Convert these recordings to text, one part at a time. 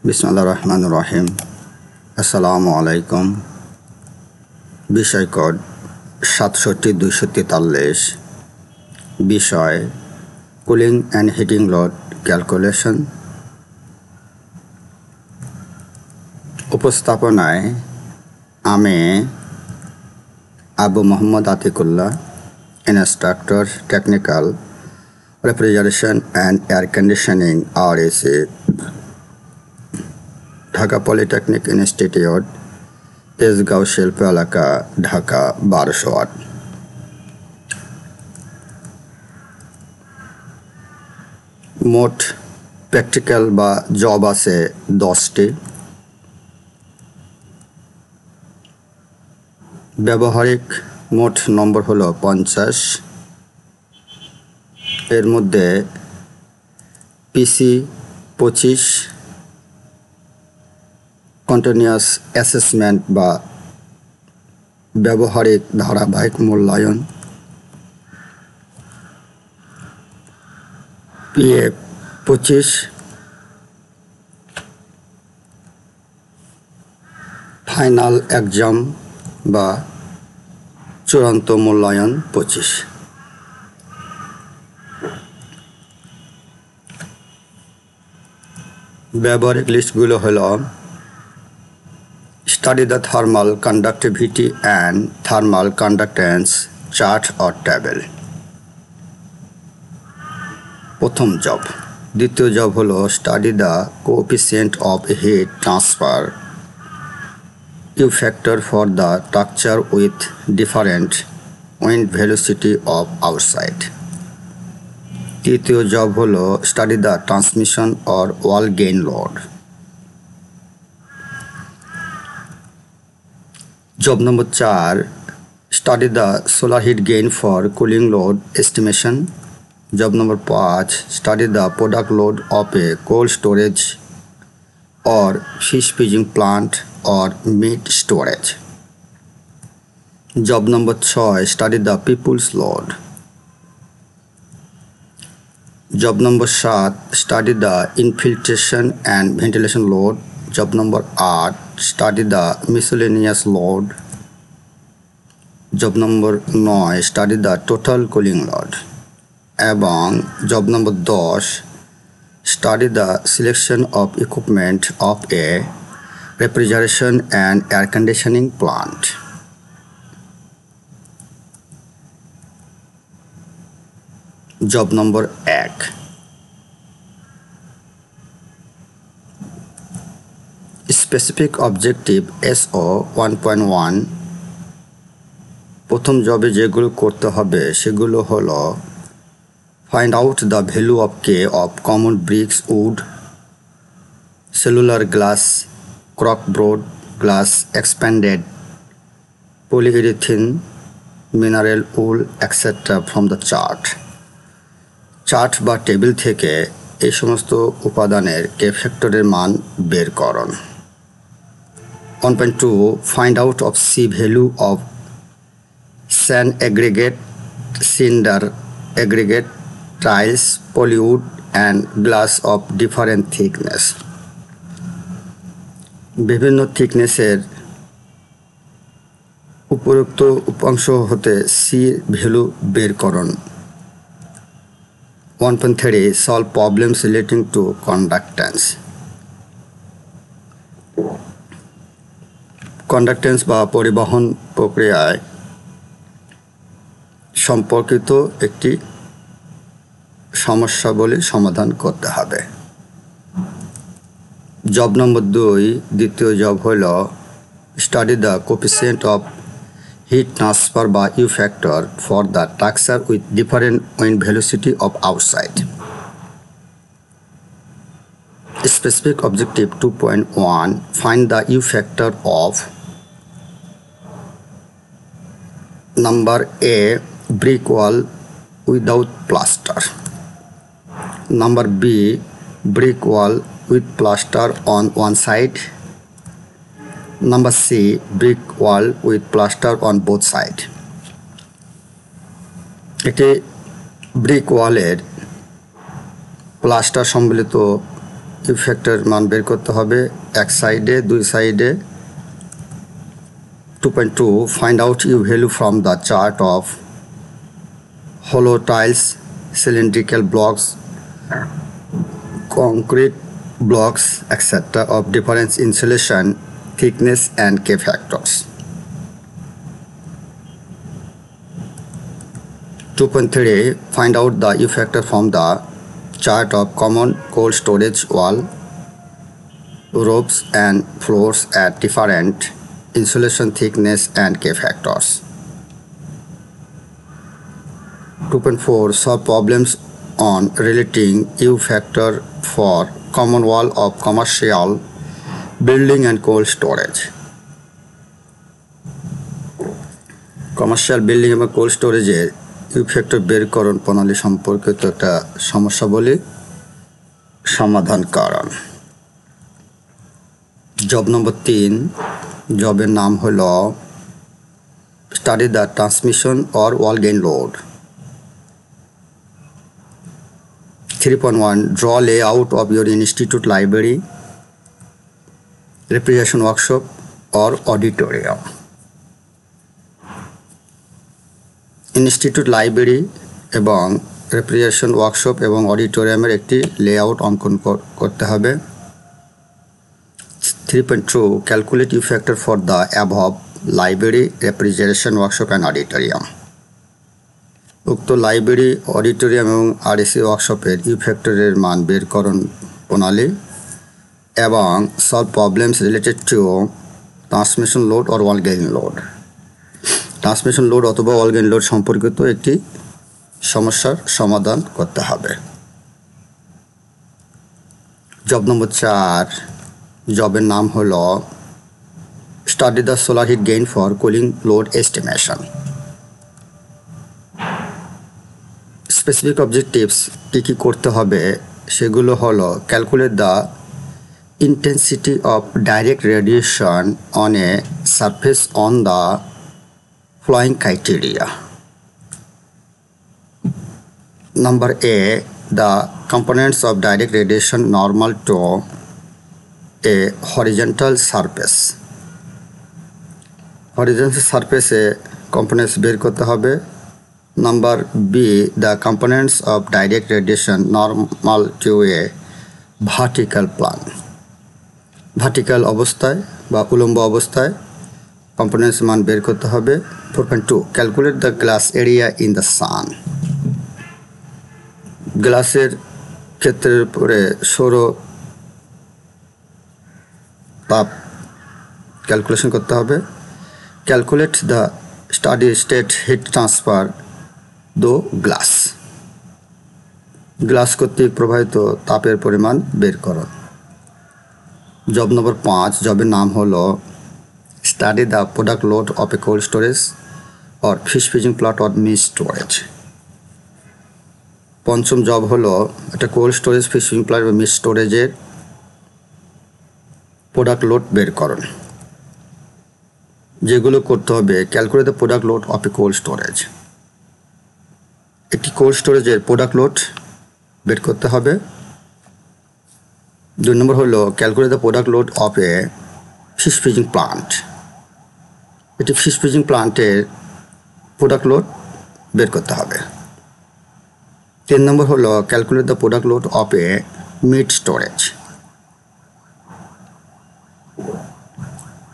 बिस्मिल्लाहिर्रहमानिर्रहीम। अस्सलामु अलैकुम। विषय कोड 67-243। विषय cooling and heating load calculation. उपस्थापनाय आमी Abu Mohammad Atiqullah, instructor technical refrigeration and air conditioning RAC, Dhaka polytechnic institute, Tejgaon শিল্প এলাকা, ঢাকা 1208। মোট প্র্যাকটিক্যাল বা জব আছে 10টি। ব্যবহারিক মোট নম্বর হলো 50। এর মধ্যে পিসি 25, কন্টিনিউয়াস অ্যাসেসমেন্ট বা ব্যবহারিক ধারাবাহিক মূল্যায়ন, PA 25, ফাইনাল এক্সাম বা চূড়ান্ত মূল্যায়ন 25। ব্যবহারিক লিস্টগুলো হলো: Study the thermal conductivity and thermal conductance chart or table। প্রথম জব। দ্বিতীয় জব হলো study the coefficient of heat transfer U factor for the structure with different wind velocity of outside। তৃতীয় job হলো study the transmission or wall gain load। Job number 4, study the solar heat gain for cooling load estimation। Job number 5, study the product load of a cold storage or fish freezing plant or meat storage। Job number 6, study the people's load। Job number 7, study the infiltration and ventilation load। Job number 8, study the miscellaneous load। Job number 9, study the total cooling load। এবং job number 10, study the selection of equipment of a refrigeration and air conditioning plant। Job number 1, specific objective SO 1.1। প্রথম জবে যেগুলো করতে হবে সেগুলো হলো: find out the value of K of common bricks, wood, cellular glass, corkboard glass, expanded polyurethane, mineral wool, etc. from the chart। Chart বা table থেকে এই সমস্ত উপাদানের K ফ্যাক্টরের মান বের করুন। 1.2, find out of C value of sand aggregate, cinder aggregate, tiles, polywood and glass of different thickness। বিভিন্ন থিকনেসের উপরোক্ত উপাংশ হতে C ভ্যালু বের করুন। 1.3, solve problems relating to conductance। Conductance বা পরিবহন প্রক্রিয়ায় সম্পর্কিত একটি সমস্যাবলী সমাধান করতে হবে। জব নম্বর 2, দ্বিতীয় জব হল study the coefficient of heat transfer বা U factor for the structure with different wind velocity of outside. Specific objective 2.1, find the U factor of number A, brick wall without plaster। Number B, brick wall with plaster on one side। Number C, brick wall with plaster on both side। এটি brick ওয়ালের plaster সম্বলিত you factor মান বের করতে হবে এক সাইডে দুই সাইডে 2.2 find out u value from the chart of hollow tiles, cylindrical blocks, concrete blocks, etc. of different insulation, thickness and K factors. 2.3 find out the U factor from the chart of common cold storage wall, roofs and floors at different insulation thickness and K factors. 2.4 solve problems on relating U factor for common wall of commercial building and cold storage. Commercial building এবং cold স্টোরেজের you factor বেরকরণ প্রণালী সম্পর্কিত একটা সমস্যাবলী সমাধানকরণ। Job নম্বর 3, জবের নাম হলো study the transmission or wall gain load. 3.1 draw layout of your institute library, refrigeration workshop or auditorium. Institute library এবং refrigeration workshop এবং অডিটোরিয়ামের একটি লেআউট অঙ্কন করতে হবে। 3.2 calculate U factor for the above library, refrigeration workshop and auditorium. উক্ত library, auditorium এবং RAC ওয়ার্কশপের ইউ ফ্যাক্টরের মান বেরকরণ প্রণালী এবং solve problems related to transmission load or wall gain load. Transmission load অথবা ওয়াল গেইন লোড সম্পর্কিত একটি সমস্যার সমাধান করতে হবে। জব নম্বর 4, জবের নাম হলো study the solar heat gain for cooling load estimation. Specific objectives কী করতে হবে সেগুলো হলো calculate the intensity of direct radiation on a surface on the following criteria. Number A, the components of direct radiation normal to a horizontal surface. Horizontal surface components বের করতে হবে। Number B, the components of direct radiation normal to a vertical plane. Vertical অবস্থায় বা উলম্ব অবস্থায় components মান বের করতে হবে। 4.2 calculate the glass area in the sun. গ্লাসের ক্ষেত্রের উপরে সৌর তাপ ক্যালকুলেশন করতে হবে। Calculate the steady state heat transfer দো গ্লাস। গ্লাস কর্তৃক প্রবাহিত তাপের পরিমাণ বের করো। জব নম্বর 5, জবের নাম হলো study the product load of a cold storage or fish freezing plant or meat storage. পঞ্চম জব হলো একটা cold storage, fish freezing plant বা মিট স্টোরেজের প্রোডাক্ট লোড বের করুন। যেগুলো করতে হবে calculate the product load of a cold storage. একটি কোল্ড স্টোরেজের প্রোডাক্ট লোড বের করতে হবে। 2 নম্বর হলো calculate the product load of a fish freezing plant. এটি ফিশ ফ্রিজিং প্লান্টের প্রোডাক্ট লোড বের করতে হবে। 3 নম্বর হলো calculate the product load of a meat storage.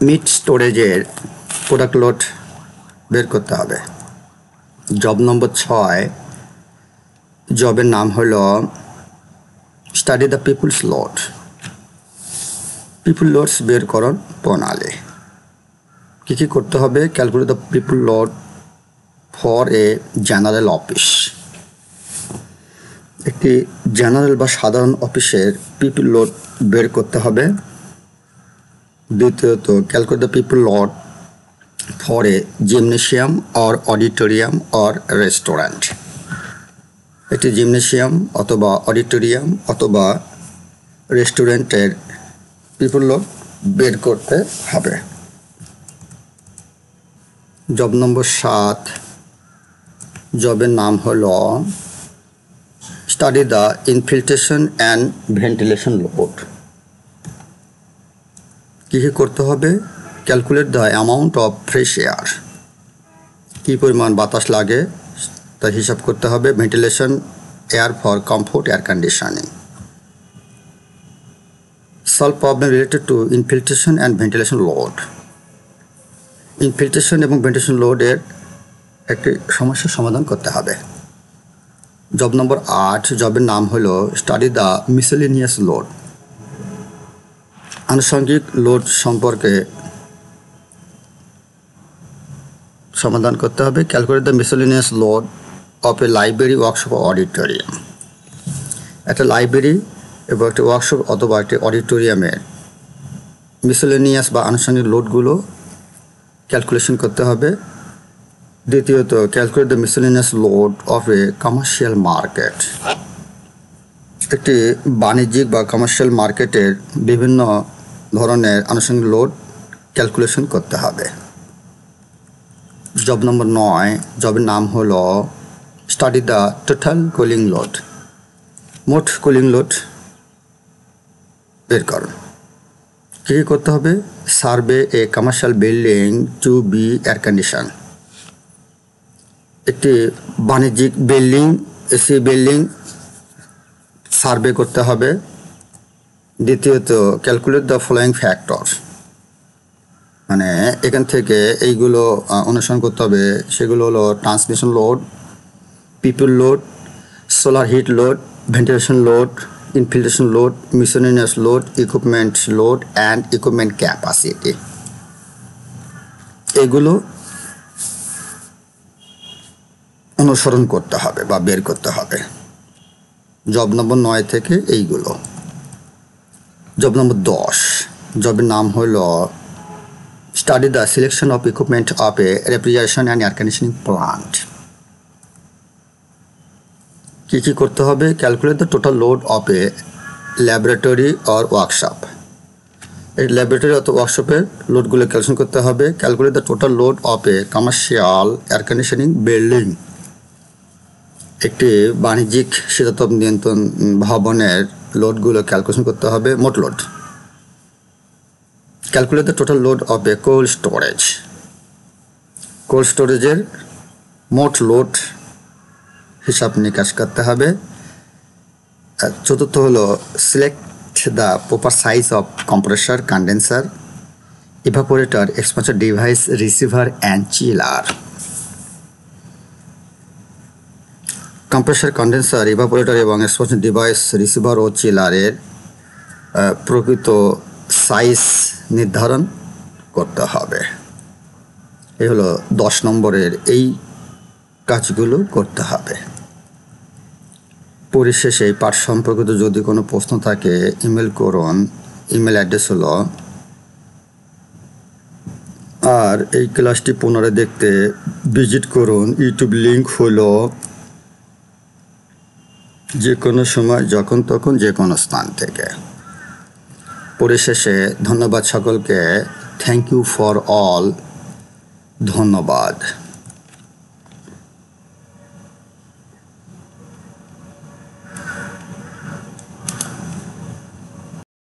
Meet স্টোরেজের প্রোডাক্ট লোড বের করতে হবে। জব নম্বর 6, জবের নাম হলো study the people's load. People loads বেরকরণ প্রণালী কী করতে হবে calculate the people load for a general office. একটি জেনারেল বা সাধারণ অফিসের পিপুল লোড বের করতে হবে। দ্বিতীয়ত calculate the people load for a gymnasium or auditorium or restaurant. একটি জিমনেশিয়াম অথবা অডিটোরিয়াম অথবা রেস্টুরেন্টের পিপুল লোড বের করতে হবে। জব নম্বর 7, জবের নাম হলো study the infiltration and ventilation load. কি করতে হবে? Calculate the amount of fresh air. কি পরিমাণ বাতাস লাগে তার হিসাব করতে হবে। Ventilation air for comfort air conditioning. Solve problem related to infiltration and ventilation load. Infiltration এবং ventilation load এর একটি সমস্যার সমাধান করতে হবে। জব নম্বর 8, জবের নাম হলো স্টাডি দ্য মিসেলেনিয়াস লোড। আনুষঙ্গিক লোড সম্পর্কে সমাধান করতে হবে। Calculate the miscellaneous load of A library, workshop, auditorium. একটা লাইব্রেরি এবং একটি ওয়ার্কশপ অথবা একটি অডিটোরিয়ামের মিসেলেনিয়াস বা আনুষঙ্গিক লোডগুলো ক্যালকুলেশন করতে হবে। দ্বিতীয়ত, calculate the miscellaneous load of a commercial market. একটি বাণিজ্যিক বা কমার্শিয়াল মার্কেটের বিভিন্ন ধরনের আনুষঙ্গিক লোড ক্যালকুলেশন করতে হবে। জব নম্বর 9, জবের নাম হলো study the total cooling load. মোট কুলিং লোড বের করুন। কী করতে হবে? Survey a commercial building to be air condition. একটি বাণিজ্যিক বিল্ডিং, এসি বিল্ডিং সার্ভে করতে হবে। দ্বিতীয়ত, ক্যালকুলেট দ্য ফলোয়িং ফ্যাক্টর। মানে এখান থেকে এইগুলো অনুসরণ করতে হবে। সেগুলো হলো transmission load, people load, solar hit load, ventilation load, infiltration load, miscellaneous load, equipment load and equipment capacity. এগুলো অনুসরণ করতে হবে বা বের করতে হবে। জব নম্বর 9 থেকে এইগুলো। জব নম্বর 10, জবের নাম হলো study the selection of equipment of a refrigeration and air conditioning plant. কী কী করতে হবে? Calculate the total load of a laboratory or workshop. এই ল্যাবরেটরি অথবা ওয়ার্কশপের লোডগুলো ক্যালকুলেশন করতে হবে। Calculate the total load of a commercial air conditioning building. একটি বাণিজ্যিক শীতাতপ নিয়ন্ত্রণ ভবনের লোডগুলো ক্যালকুলেশন করতে হবে। মোট লোড। Calculate the total load of a cold storage. Cold স্টোরেজের মোট লোড হিসাব নিকাশ করতে হবে। চতুর্থ হলো select the proper size of compressor, condenser, evaporator, expansion device, receiver and chiller. Compressor, condenser, evaporator এবং এক্সপান্সর ডিভাইস, রিসিভার ও চিলারের প্রকৃত সাইজ নির্ধারণ করতে হবে। এই হলো 10 নম্বরের এই কাজগুলো করতে হবে। পরিশেষে এই পাঠ সম্পর্কিত যদি কোনো প্রশ্ন থাকে ইমেল করুন। ইমেল অ্যাড্রেস হলো, আর এই ক্লাসটি পুনরায় দেখতে ভিজিট করুন। ইউটিউব লিঙ্ক হলো যে কোনো সময়, যখন তখন, যে কোনো স্থান থেকে। পরিশেষে ধন্যবাদ সকলকে। Thank you for all. ধন্যবাদ।